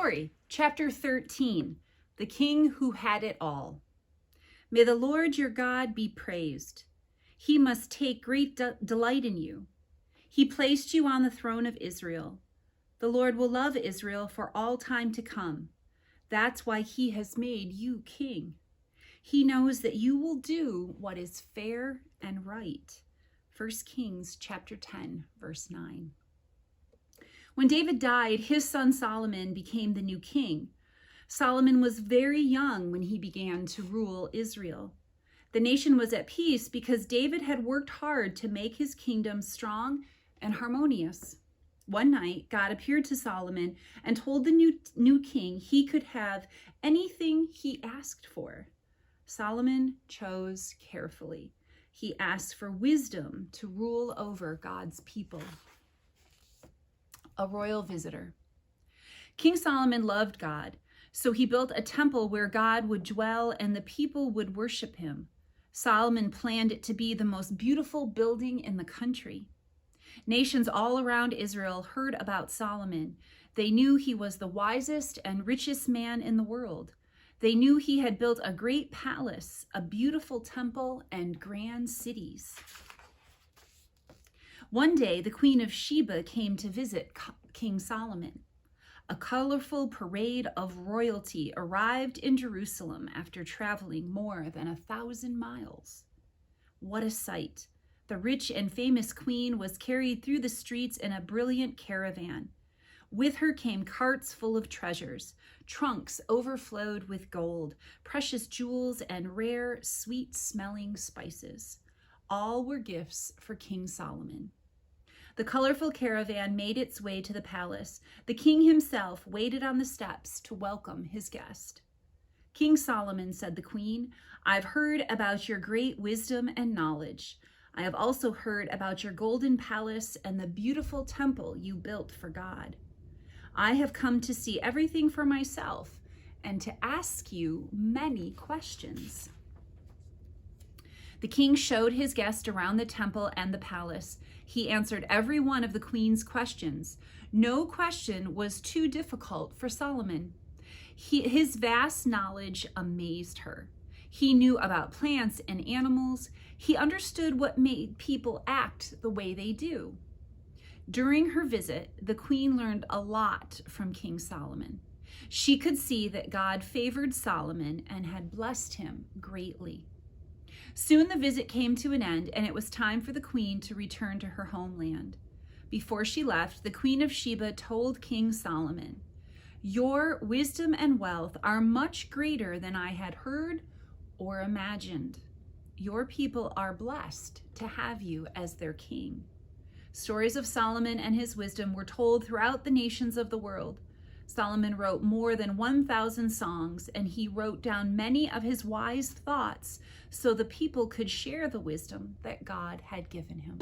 story, chapter 13, the king who had it all. May the Lord your God be praised. He must take great delight in you. He placed you on the throne of Israel. The Lord will love Israel for all time to come. That's why he has made you king. He knows that you will do what is fair and right. 1 Kings chapter 10, verse 9. When David died, his son Solomon became the new king. Solomon was very young when he began to rule Israel. The nation was at peace because David had worked hard to make his kingdom strong and harmonious. One night, God appeared to Solomon and told the new king he could have anything he asked for. Solomon chose carefully. He asked for wisdom to rule over God's people. A royal visitor. King Solomon loved God, so he built a temple where God would dwell and the people would worship him. Solomon planned it to be the most beautiful building in the country. Nations all around Israel heard about Solomon. They knew he was the wisest and richest man in the world. They knew he had built a great palace, a beautiful temple, and grand cities. One day, the Queen of Sheba came to visit King Solomon. A colorful parade of royalty arrived in Jerusalem after traveling more than 1,000 miles. What a sight! The rich and famous queen was carried through the streets in a brilliant caravan. With her came carts full of treasures. Trunks overflowed with gold, precious jewels, and rare, sweet-smelling spices. All were gifts for King Solomon. The colorful caravan made its way to the palace. The king himself waited on the steps to welcome his guest. "King Solomon," said the queen, "I've heard about your great wisdom and knowledge. I have also heard about your golden palace and the beautiful temple you built for God. I have come to see everything for myself and to ask you many questions." The king showed his guest around the temple and the palace. He answered every one of the queen's questions. No question was too difficult for Solomon. His vast knowledge amazed her. He knew about plants and animals. He understood what made people act the way they do. During her visit, the queen learned a lot from King Solomon. She could see that God favored Solomon and had blessed him greatly. Soon the visit came to an end, and it was time for the queen to return to her homeland. Before she left, the Queen of Sheba told King Solomon, "Your wisdom and wealth are much greater than I had heard or imagined. Your people are blessed to have you as their king." Stories of Solomon and his wisdom were told throughout the nations of the world. Solomon wrote more than 1,000 songs, and he wrote down many of his wise thoughts so the people could share the wisdom that God had given him.